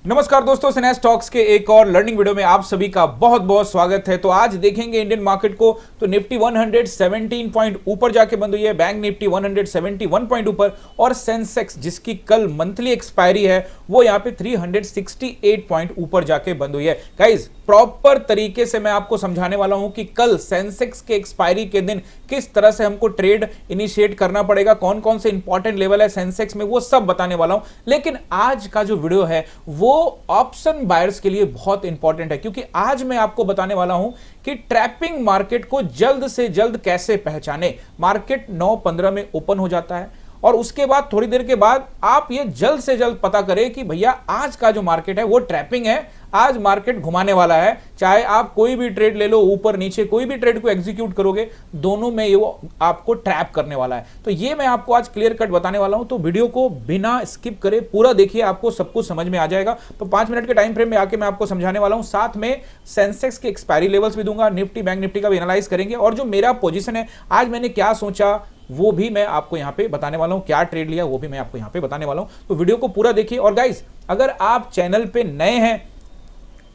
नमस्कार दोस्तों, सिनेस टॉक्स के एक और लर्निंग वीडियो में आप सभी का बहुत बहुत स्वागत है। तो आज देखेंगे इंडियन मार्केट को। तो निफ्टी 117 पॉइंट ऊपर जाके बंद हुई है, बैंक निफ्टी 171 पॉइंट ऊपर और सेंसेक्स जिसकी कल मंथली एक्सपायरी है वो यहाँ पे 368 पॉइंट ऊपर जाके बंद हुई है। गाइज प्रॉपर तरीके से मैं आपको समझाने वाला हूं कि कल सेंसेक्स के एक्सपायरी के दिन किस तरह से हमको ट्रेड इनिशिएट करना पड़ेगा, कौन कौन से इंपॉर्टेंट लेवल है सेंसेक्स में, वो सब बताने वाला हूं। लेकिन आज का जो वीडियो है वो ऑप्शन बायर्स के लिए बहुत इंपॉर्टेंट है, क्योंकि आज मैं आपको बताने वाला हूं कि ट्रैपिंग मार्केट को जल्द से जल्द कैसे पहचाने। मार्केट 9:15 में ओपन हो जाता है और उसके बाद थोड़ी देर के बाद आप ये जल्द से जल्द पता करें कि भैया आज का जो मार्केट है वो ट्रैपिंग है, आज मार्केट घुमाने वाला है। चाहे आप कोई भी ट्रेड ले लो, ऊपर नीचे कोई भी ट्रेड को एग्जीक्यूट करोगे, दोनों में ये आपको ट्रैप करने वाला है। तो ये मैं आपको आज क्लियर कट बताने वाला हूं। तो वीडियो को बिना स्किप करे पूरा देखिए, आपको सब कुछ समझ में आ जाएगा। तो 5 मिनट के टाइम फ्रेम में आके मैं आपको समझाने वाला हूं, साथ में सेंसेक्स के एक्सपायरी लेवल्स भी दूंगा, निफ्टी बैंक निफ्टी का भी एनालाइज करेंगे और जो मेरा पोजीशन है आज मैंने क्या सोचा वो भी मैं आपको यहां पे बताने वाला हूं, क्या ट्रेड लिया वो भी मैं आपको यहां पे बताने वाला हूं। तो वीडियो को पूरा देखिए। और गाइस अगर आप चैनल पे नए हैं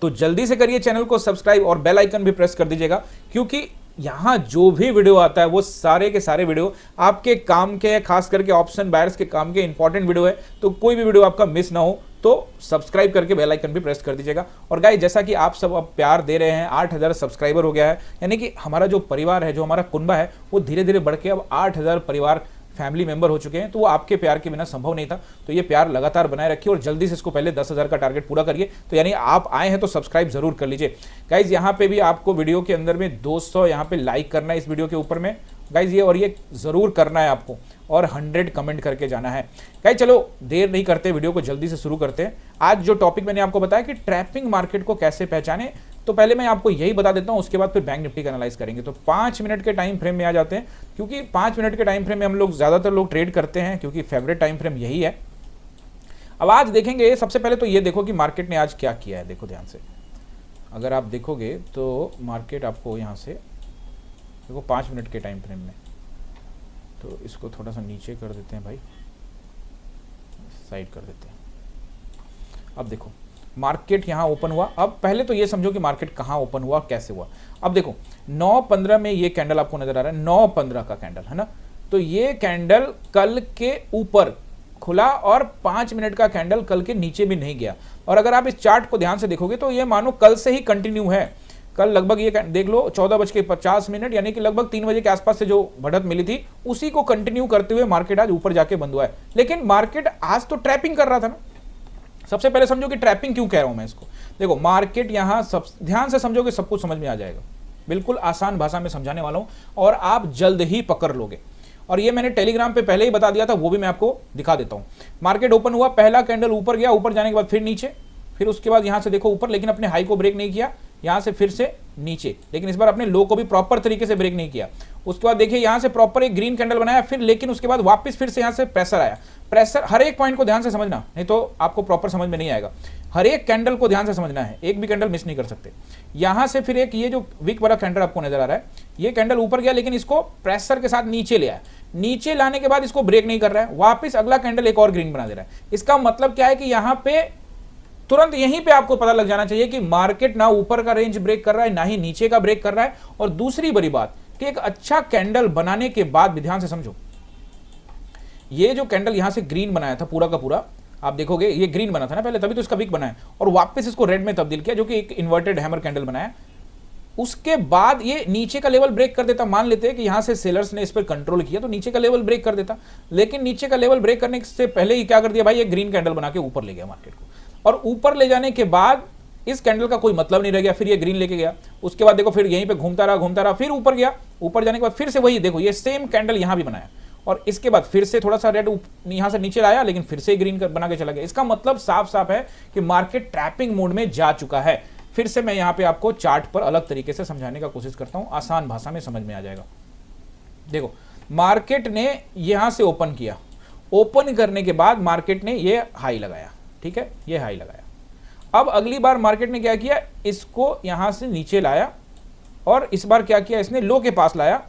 तो जल्दी से करिए चैनल को सब्सक्राइब और बेल आइकन भी प्रेस कर दीजिएगा, क्योंकि यहां जो भी वीडियो आता है वो सारे के सारे वीडियो आपके काम के, खास करके ऑप्शन बायर्स के काम के इंपॉर्टेंट वीडियो है। तो कोई भी वीडियो आपका मिस ना हो तो सब्सक्राइब करके बेल आइकन भी प्रेस कर दीजिएगा। और गाइस जैसा कि आप सब अब प्यार दे रहे हैं, 8000 सब्सक्राइबर हो गया है, यानी कि हमारा जो परिवार है, जो हमारा कुनबा है, वो धीरे धीरे बढ़ के अब 8000 परिवार फैमिली मेंबर हो चुके हैं। तो वो आपके प्यार के बिना संभव नहीं था। तो ये प्यार लगातार बनाए रखिए और जल्दी से इसको पहले 10,000 का टारगेट पूरा करिए। तो यानी आप आए हैं तो सब्सक्राइब जरूर कर लीजिए। गाइज यहाँ पे भी आपको वीडियो के अंदर में 200 यहाँ पे लाइक करना है इस वीडियो के ऊपर में गाइज, ये जरूर करना है आपको, और 100 कमेंट करके जाना है। गाइज चलो देर नहीं करते, वीडियो को जल्दी से शुरू करते हैं। आज जो टॉपिक मैंने आपको बताया कि ट्रैपिंग मार्केट को कैसे पहचाने, तो पहले मैं आपको यही बता देता हूं, उसके बाद फिर बैंक निफ्टी का एनालाइज करेंगे। तो 5 मिनट के टाइम फ्रेम में आ जाते हैं, क्योंकि 5 मिनट के टाइम फ्रेम में हम लोग ज्यादातर लोग ट्रेड करते हैं, क्योंकि फेवरेट टाइम फ्रेम यही है। अब आज देखेंगे सबसे पहले तो ये देखो कि मार्केट ने आज क्या किया है। देखो ध्यान से, अगर आप देखोगे तो मार्केट आपको यहां से देखो 5 मिनट के टाइम फ्रेम में, तो इसको थोड़ा सा नीचे कर देते हैं भाई, साइड कर देते हैं। अब देखो मार्केट यहां ओपन हुआ। अब पहले तो ये समझो कि मार्केट कहां ओपन हुआ, कैसे हुआ। अब देखो 9:15 में ये कैंडल आपको नजर आ रहा है, 9:15 का कैंडल है ना। तो ये कैंडल कल के ऊपर खुला और 5 मिनट का कैंडल कल के नीचे भी नहीं गया। और अगर आप इस चार्ट को ध्यान से देखोगे तो ये मानो कल से ही कंटिन्यू है। कल लगभग ये देख लो 14:50 यानी कि लगभग 3 बजे के आसपास से जो बढ़त मिली थी उसी को कंटिन्यू करते हुए मार्केट आज ऊपर जाके बंद हुआ है। लेकिन मार्केट आज तो ट्रैपिंग कर रहा था ना। सबसे पहले समझो कि ट्रैपिंग क्यों कह रहा हूं मैं इसको। देखो मार्केट यहां सब ध्यान से समझोगे सब कुछ समझ में आ जाएगा, बिल्कुल आसान भाषा में समझाने वाला हूं और आप जल्द ही पकड़ लोगे। और ये मैंने टेलीग्राम पे पहले ही बता दिया था, वो भी मैं आपको दिखा देता हूं। मार्केट ओपन हुआ, पहला कैंडल ऊपर गया, ऊपर जाने के बाद फिर नीचे, फिर उसके बाद यहां से देखो ऊपर, लेकिन अपने हाई को ब्रेक नहीं किया, यहां से फिर से नीचे, लेकिन इस बार अपने लो को भी प्रॉपर तरीके से ब्रेक नहीं किया। उसके बाद देखिए यहां से प्रॉपर एक ग्रीन कैंडल बनाया, फिर लेकिन उसके बाद वापस फिर से यहां से प्रेशर आया। प्रेशर, हर एक पॉइंट को ध्यान से समझना, नहीं तो आपको प्रॉपर समझ में नहीं आएगा। हर एक कैंडल को ध्यान से समझना है, एक भी कैंडल मिस नहीं कर सकते। यहां से फिर एक ये जो वीक वाला कैंडल आपको नजर आ रहा है, ये कैंडल ऊपर गया लेकिन इसको प्रेशर के साथ नीचे ले आया। नीचे लाने के बाद इसको ब्रेक नहीं कर रहा है, वापस अगला कैंडल एक और ग्रीन बना दे रहा है। इसका मतलब क्या है कि यहां पे तुरंत यहीं पे आपको पता लग जाना चाहिए कि मार्केट ना ऊपर का रेंज ब्रेक कर रहा है, ना ही नीचे का ब्रेक कर रहा है। और दूसरी बड़ी बात कि एक अच्छा कैंडल बनाने के बाद भी ध्यान से समझो, ये जो कैंडल यहां से ग्रीन बनाया था पूरा का पूरा, आप देखोगे ये ग्रीन बना था ना पहले, तभी तो इसका वीक बनाया और वापस इसको रेड में तब्दील किया, जो कि एक इन्वर्टेड हैमर कैंडल बनाया। उसके बाद ये नीचे का लेवल ब्रेक कर देता। मान लेते हैं कि यहां से सेलर्स ने इस पर कंट्रोल किया तो नीचे का लेवल ब्रेक कर देता, लेकिन नीचे का लेवल ब्रेक करने से पहले ही क्या कर दिया भाई, ये ग्रीन कैंडल बना के ऊपर ले गया मार्केट को। और ऊपर ले जाने के बाद इस कैंडल का कोई मतलब नहीं रह गया, फिर ये ग्रीन लेके गया। उसके बाद देखो फिर यहीं पे घूमता रहा, फिर ऊपर गया। ऊपर जाने के बाद फिर से वही देखो ये सेम कैंडल यहां भी बनाया और इसके बाद फिर से थोड़ा सा रेड यहां से नीचे लाया, लेकिन फिर से ग्रीन बना के चला गया। इसका मतलब साफ साफ है कि मार्केट ट्रैपिंग मोड में जा चुका है। फिर से मैं यहां पे आपको चार्ट पर अलग तरीके से समझाने का कोशिश करता हूं, आसान भाषा में समझ में आ जाएगा। देखो मार्केट ने यहां से ओपन किया, ओपन करने के बाद मार्केट ने ये हाई लगाया, ठीक है, ये हाई लगाया। अब अगली बार मार्केट ने क्या किया, इसको यहां से नीचे लाया और इस बार क्या किया, इसने लो के पास लाया,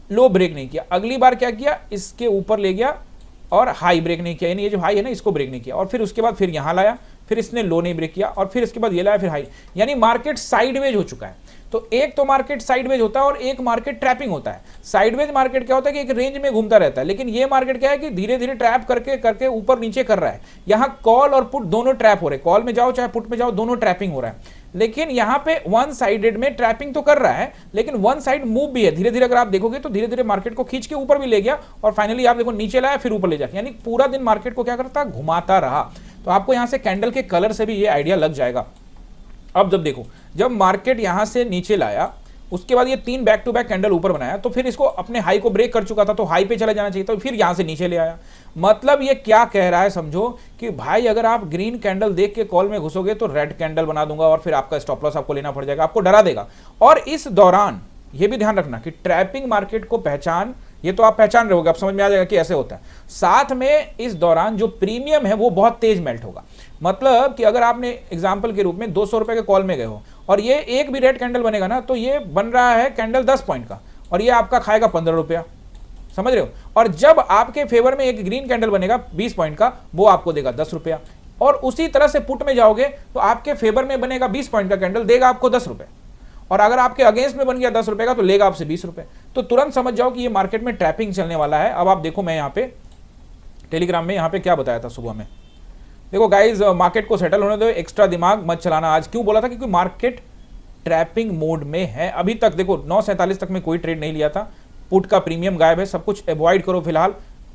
लो ब्रेक नहीं किया। अगली बार क्या किया, इसके ऊपर ले गया और हाई ब्रेक नहीं किया, यानी ये जो हाई है ना इसको ब्रेक नहीं किया। और फिर उसके बाद फिर यहां लाया, फिर इसने लो नहीं ब्रेक किया और फिर इसके बाद ये लाया फिर हाई, यानी मार्केट साइडवेज हो चुका है। तो एक तो मार्केट साइडवेज होता है और एक मार्केट ट्रैपिंग होता है। साइडवेज मार्केट क्या होता है कि एक रेंज में घूमता रहता है, लेकिन ये मार्केट क्या है कि धीरे धीरे ट्रैप करके करके ऊपर नीचे कर रहा है। यहां कॉल और पुट दोनों ट्रैप हो रहे हैं, कॉल में जाओ चाहे पुट में जाओ दोनों ट्रैपिंग हो रहा है। लेकिन यहां पे वन साइडेड में ट्रैपिंग तो कर रहा है, लेकिन वन साइड मूव भी है। धीरे धीरे अगर आप देखोगे तो धीरे धीरे मार्केट को खींच के ऊपर भी ले गया और फाइनली आप देखो नीचे लाया फिर ऊपर ले जाके, यानी पूरा दिन मार्केट को क्या करता, घुमाता रहा। तो आपको यहां से कैंडल के कलर से भी ये आइडिया लग जाएगा। अब जब देखो, जब मार्केट यहां से नीचे लाया, उसके बाद ये 3 बैक टू बैक कैंडल ऊपर बनाया, तो फिर इसको अपने हाई को ब्रेक कर चुका था, तो हाई पे चला जाना चाहिए, तो फिर यहां से नीचे ले आया। मतलब ये क्या कह रहा है, समझो कि भाई अगर आप ग्रीन कैंडल देख के कॉल में घुसोगे तो रेड कैंडल बना दूंगा और फिर आपका स्टॉप लॉस आपको लेना पड़ जाएगा, आपको डरा देगा। और इस दौरान ये भी ध्यान रखना कि ट्रैपिंग मार्केट को पहचान, ये तो आप पहचान रहे होगे, आप समझ में आ जाएगा कि ऐसे होता है। साथ में इस दौरान जो प्रीमियम है वो बहुत तेज मेल्ट होगा। मतलब कि अगर आपने एग्जांपल के रूप में 200 रुपए के कॉल में गए हो और ये एक भी रेड कैंडल बनेगा ना, तो ये बन रहा है कैंडल 10 पॉइंट का और ये आपका खाएगा 15 रुपया, समझ रहे हो। और जब आपके फेवर में एक ग्रीन कैंडल बनेगा 20 पॉइंट का, वो आपको देगा 10 रुपया। और उसी तरह से पुट में जाओगे तो आपके फेवर में बनेगा 20 पॉइंट का कैंडल, देगा आपको 10 रुपए। और अगर आपके अगेंस्ट में बन गया 10 रुपए का तो लेगा आपसे 20 रुपए। तो तुरंत समझ जाओ कि ये मार्केट में ट्रैपिंग चलने वाला है। अब आप देखो, मैं यहाँ पे टेलीग्राम में यहाँ पे क्या बताया था सुबह में, देखो गाइज मार्केट को सेटल होने दो, एक्स्ट्रा दिमाग मत चलाना। आज क्यों बोला था, क्योंकि मार्केट ट्रैपिंग मोड में है अभी तक। देखो 9:47 तक में कोई ट्रेड नहीं लिया था, पुट का प्रीमियम गायब है, सब कुछ अवॉइड करो फिलहाल।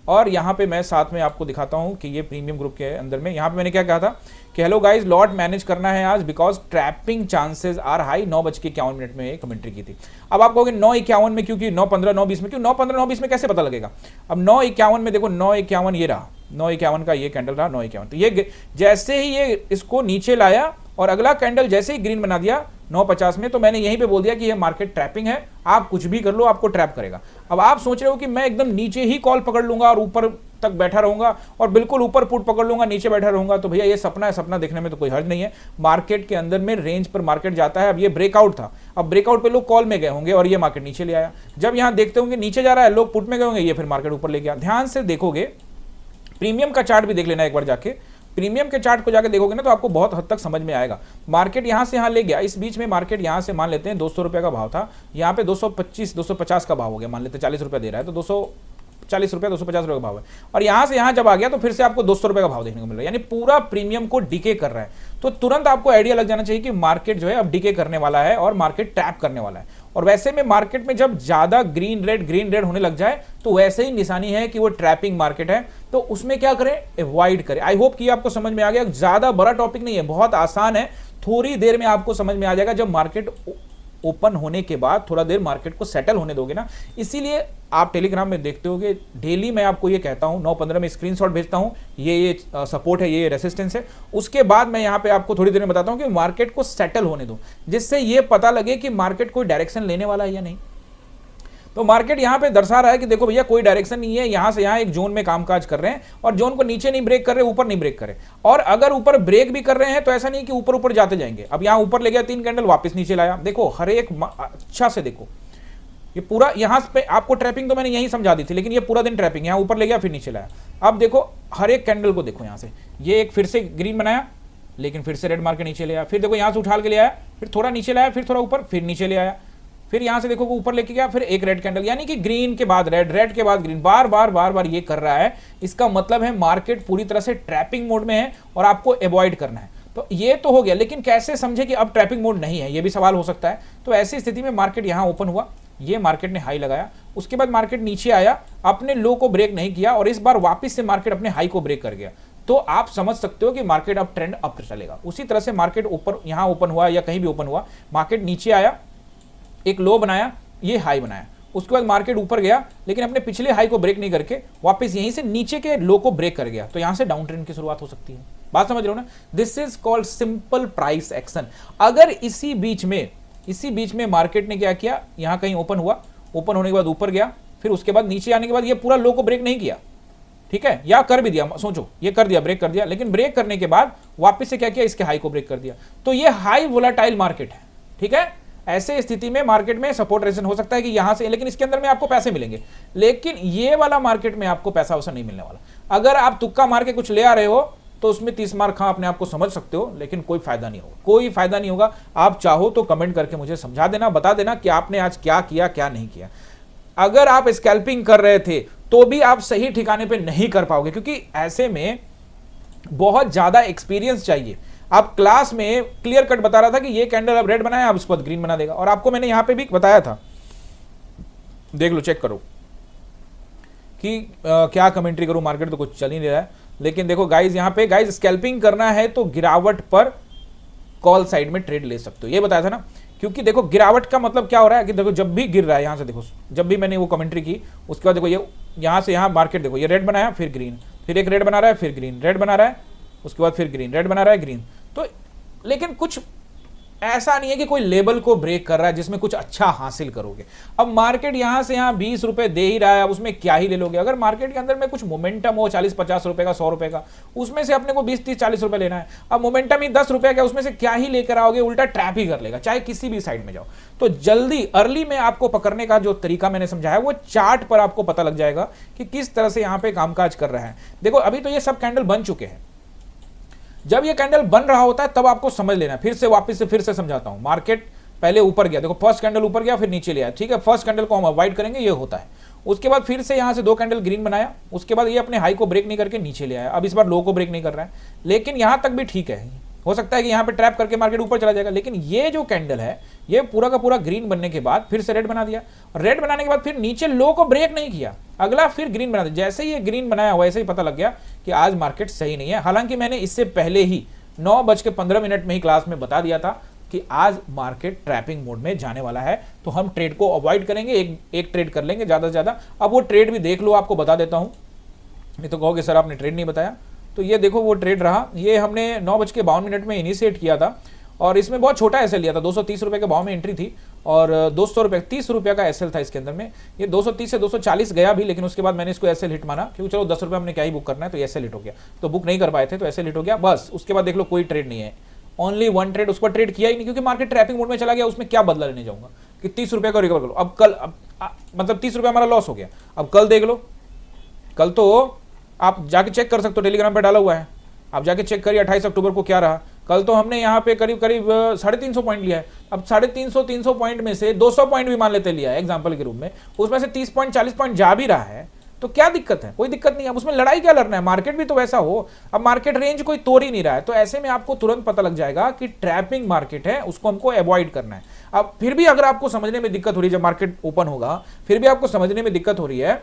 और यहाँ पे मैं साथ में आपको दिखाता हूँ कि ये प्रीमियम ग्रुप के अंदर में यहाँ पे मैंने क्या कहा था कि हेलो गाइज लॉट मैनेज करना है आज because trapping chances are high. 9:51 में कमेंट्री की थी। अब आप कहोगे 9:51 में क्योंकि 9:15 9:20 में क्यों, 9:15 9:20 में कैसे पता लगेगा। अब 9:51 में देखो, 9:51 ये रहा, 9:51 का ये कैंडल रहा 9:51। तो ये जैसे ही ये इसको नीचे लाया और अगला कैंडल जैसे ही ग्रीन बना दिया 9:50 में, तो मैंने यहीं पे बोल दिया कि ये मार्केट ट्रैपिंग है, आप कुछ भी कर लो आपको ट्रैप करेगा। अब आप सोच रहे हो कि मैं एकदम नीचे ही कॉल पकड़ लूंगा और ऊपर तक बैठा रहूंगा और बिल्कुल ऊपर पुट पकड़ लूंगा नीचे बैठा रहूंगा, तो भैया ये सपना है, सपना देखने में तो कोई हर्ज नहीं है। मार्केट के अंदर में रेंज पर मार्केट जाता है। अब ये ब्रेकआउट था, अब ब्रेकआउट पे लोग कॉल में गए होंगे और ये मार्केट नीचे ले आया। जब यहां देखते होंगे नीचे जा रहा है, लोग पुट में गए होंगे, ये फिर मार्केट ऊपर ले गया। ध्यान से देखोगे, प्रीमियम का चार्ट भी देख लेना एक बार जाके, प्रीमियम के चार्ट को जाके देखोगे ना तो आपको बहुत हद तक समझ में आएगा। मार्केट यहां से यहां ले गया, इस बीच में मार्केट यहां से मान लेते हैं 200 रुपए का भाव था, यहां पे 225 250 का भाव हो गया, मान लेते हैं 40 रुपए दे रहा है तो 240 रुपए 250 रुपए का भाव है। और यहां से यहां जब आ गया तो फिर से आपको 200 रुपए का भाव देखने को मिल रहा है, यानी पूरा प्रीमियम को डीके कर रहा है। तो तुरंत आपको आइडिया लग जाना चाहिए कि मार्केट जो है अब डीके करने वाला है और मार्केट टैप करने वाला है। और वैसे में मार्केट में जब ज्यादा ग्रीन रेड होने लग जाए तो वैसे ही निशानी है कि वो ट्रैपिंग मार्केट है। तो उसमें क्या करें, अवॉइड करें। आई होप कि आपको समझ में आ गया। ज्यादा बड़ा टॉपिक नहीं है, बहुत आसान है, थोड़ी देर में आपको समझ में आ जाएगा। जब मार्केट ओपन होने के बाद थोड़ा देर मार्केट को सेटल होने दोगे ना, इसीलिए आप टेलीग्राम में देखते होगे डेली मैं आपको ये कहता हूं, 9:15 में स्क्रीनशॉट भेजता हूं, ये सपोर्ट है, ये रेसिस्टेंस है। उसके बाद मैं यहां पे आपको थोड़ी देर में बताता हूं कि मार्केट को सेटल होने दो, जिससे ये पता लगे कि मार्केट कोई डायरेक्शन लेने वाला है या नहीं। तो मार्केट यहां पे दर्शा रहा है कि देखो भैया कोई डायरेक्शन नहीं है, यहां से यहां एक जोन में कामकाज कर रहे हैं और जोन को नीचे नहीं ब्रेक कर रहे, ऊपर नहीं ब्रेक कर रहे। और अगर ऊपर ब्रेक भी कर रहे हैं तो ऐसा नहीं कि ऊपर ऊपर जाते जाएंगे। अब यहां ऊपर ले गया 3 कैंडल, वापस नीचे लाया। देखो हर एक अच्छा से देखो, ये पूरा यहां पे आपको ट्रैपिंग तो मैंने यही समझा दी थी, लेकिन ये पूरा दिन ट्रैपिंग, यहां ऊपर ले गया फिर नीचे लाया। अब देखो हर एक कैंडल को देखो, यहां से ये एक फिर से ग्रीन बनाया, लेकिन फिर से रेड मार के नीचे ले आया, फिर देखो यहां से उछाल के ले आया, फिर थोड़ा नीचे लाया, फिर थोड़ा ऊपर, फिर नीचे ले आया, फिर यहां से देखो ऊपर लेके गया, फिर एक रेड कैंडल, यानी कि ग्रीन के बाद रेड, रेड के बाद ग्रीन, बार बार ये कर रहा है। इसका मतलब है मार्केट पूरी तरह से ट्रैपिंग मोड में है और आपको अवॉइड करना है। तो ये तो हो गया, लेकिन कैसे समझे कि अब ट्रैपिंग मोड नहीं है, ये भी सवाल हो सकता है। तो ऐसी स्थिति में मार्केट यहां ओपन हुआ, ये मार्केट ने हाई लगाया, उसके बाद मार्केट नीचे आया, अपने लो को ब्रेक नहीं किया और इस बार वापस से मार्केट अपने हाई को ब्रेक कर गया। तो आप समझ सकते हो कि मार्केट अब ट्रेंड अप चलेगा। उसी तरह से मार्केट ऊपर यहां ओपन हुआ या कहीं भी ओपन हुआ, मार्केट नीचे आया, एक लो बनाया, ये हाई बनाया, उसके बाद मार्केट ऊपर गया, लेकिन अपने पिछले हाई को ब्रेक नहीं करके वापस यहीं से नीचे के लो को ब्रेक कर गया। तो यहां से डाउन ट्रेंड की शुरुआत हो सकती है। बात समझ रहे हो ना? This is called simple price action. अगर इसी बीच में मार्केट ने क्या किया, यहां कहीं ओपन हुआ, ओपन होने के बाद ऊपर गया, फिर उसके बाद नीचे आने के बाद ये पूरा लो को ब्रेक नहीं किया, ठीक है, या कर भी दिया, सोचो ये कर दिया, ब्रेक कर दिया, लेकिन ब्रेक करने के बाद वापस से क्या किया, इसके हाई को ब्रेक कर दिया। तो ये हाई वोलेटाइल मार्केट है, ठीक है। ऐसे स्थिति में मार्केट में सपोर्ट रेजिस्टेंस हो सकता है कि यहां से, लेकिन इसके अंदर में आपको पैसे मिलेंगे, लेकिन ये वाला मार्केट में आपको पैसा वैसा नहीं मिलने वाला। अगर आप तुक्का मार के कुछ ले आ रहे हो तो उसमें 30 मार्क हाँ अपने आप को समझ सकते हो, लेकिन कोई फायदा नहीं होगा, कोई फायदा नहीं होगा। आप चाहो तो कमेंट करके मुझे समझा देना, बता देना कि आपने आज क्या किया क्या नहीं किया। अगर आप स्कैल्पिंग कर रहे थे तो भी आप सही ठिकाने पे नहीं कर पाओगे, क्योंकि ऐसे में बहुत ज्यादा एक्सपीरियंस चाहिए। आप क्लास में क्लियर कट बता रहा था कि ये कैंडल अब रेड बनाया, अब इसके बाद ग्रीन बना देगा, और आपको मैंने यहां पे भी बताया था, देख लो चेक करो कि क्या कमेंट्री करूं, मार्केट तो कुछ चल ही नहीं रहा है। लेकिन देखो गाइज, यहां पे गाइज स्कैल्पिंग करना है तो गिरावट पर कॉल साइड में ट्रेड ले सकते हो, ये बताया था ना। क्योंकि देखो गिरावट का मतलब क्या हो रहा है कि देखो जब भी गिर रहा है, यहां से देखो जब भी मैंने वो कमेंट्री की उसके बाद देखो ये यहां से यहां मार्केट देखो ये रेड बनाया फिर ग्रीन, फिर एक रेड बना रहा है फिर ग्रीन, रेड बना रहा है उसके बाद फिर ग्रीन, रेड बना रहा है ग्रीन। तो लेकिन कुछ ऐसा नहीं है कि कोई लेवल को ब्रेक कर रहा है जिसमें कुछ अच्छा हासिल करोगे। अब मार्केट यहां से यहां 20 रुपए दे ही रहा है, अब उसमें क्या ही ले लोगे। अगर मार्केट के अंदर में कुछ मोमेंटम हो 40-50 रुपए का, 100 रुपए का, उसमें से अपने को 20-30-40 रुपए लेना है। अब मोमेंटम ही 10 रुपए का, उसमें से क्या ही लेकर आओगे, उल्टा ट्रैप ही कर लेगा, चाहे किसी भी साइड में जाओ। तो जल्दी अर्ली में आपको पकड़ने का जो तरीका मैंने समझाया वो चार्ट पर आपको पता लग जाएगा कि किस तरह से यहां पे कामकाज कर रहा है। देखो अभी तो ये सब कैंडल बन चुके हैं, जब ये कैंडल बन रहा होता है तब आपको समझ लेना। फिर से वापस से फिर से समझाता हूं, मार्केट पहले ऊपर गया, देखो फर्स्ट कैंडल ऊपर गया फिर नीचे ले आया, ठीक है, फर्स्ट कैंडल को हम अवॉइड करेंगे, ये होता है। उसके बाद फिर से यहां से 2 कैंडल ग्रीन बनाया, उसके बाद ये अपने हाई को ब्रेक नहीं करके नीचे ले आया, अब इस बार लो को ब्रेक नहीं कर रहा है, लेकिन यहां तक भी ठीक है। हो सकता है कि यहां पे ट्रैप करके मार्केट ऊपर चला जाएगा, लेकिन ये जो कैंडल है ये पूरा का पूरा ग्रीन बनने के बाद फिर से रेड बना दिया, और रेड बनाने के बाद फिर नीचे लो को ब्रेक नहीं किया, अगला फिर ग्रीन बना दिया। जैसे ही ये ग्रीन बनाया वैसे ही पता लग गया कि आज मार्केट सही नहीं है। हालांकि मैंने इससे पहले ही 9:15 में ही क्लास में बता दिया था कि आज मार्केट ट्रैपिंग मोड में जाने वाला है, तो हम ट्रेड को अवॉइड करेंगे, एक ट्रेड कर लेंगे ज्यादा से ज्यादा। अब वो ट्रेड भी देख लो, आपको बता देता हूं, नहीं तो कहोगे सर आपने ट्रेड नहीं बताया। तो ये देखो वो ट्रेड रहा, ये हमने 9:52 में इनिशिएट किया था, और इसमें बहुत छोटा एसएल लिया था, 230 रुपए के भाव में एंट्री थी, और 200 रुपए 30 रुपए का एसएल था इसके अंदर में। ये 230 से 240 गया भी, लेकिन उसके बाद मैंने इसको एसएल हिट माना, क्योंकि चलो 10 रुपए हमने क्या ही बुक करना है, तो एसएल हिट हो गया, तो बुक नहीं कर पाए थे तो एसएल हिट हो गया बस। उसके बाद देख लो कोई ट्रेड नहीं है, ओनली 1 ट्रेड, उस पर ट्रेड किया ही नहीं, क्योंकि मार्केट ट्रैपिंग मोड में चला गया, उसमें क्या बदला लेने जाऊंगा कि 30 रुपए का रिकवर करो। अब कल मतलब 30 रुपए हमारा लॉस हो गया, अब कल देख लो, कल तो आप जाके चेक कर सकते हो, टेलीग्राम पर डाला हुआ है, आप जाके चेक करिए 28 अक्टूबर को क्या रहा। कल तो हमने यहाँ पे करीब 350 पॉइंट लिया है। अब 350 पॉइंट में से 200 पॉइंट भी मान लेते लिया है एग्जांपल के रूप में, उसमें से 30 पॉइंट 40 पॉइंट जा भी रहा है, तो क्या दिक्कत है? कोई दिक्कत नहीं है। अब उसमें लड़ाई क्या लड़ना है, मार्केट भी तो वैसा हो। अब मार्केट रेंज कोई तोड़ ही नहीं रहा है, तो ऐसे में आपको तुरंत पता लग जाएगा कि ट्रैपिंग मार्केट है, उसको हमको अवॉइड करना है। अब फिर भी अगर आपको समझने में दिक्कत हो रही है, जब मार्केट ओपन होगा फिर भी आपको समझने में दिक्कत हो रही है,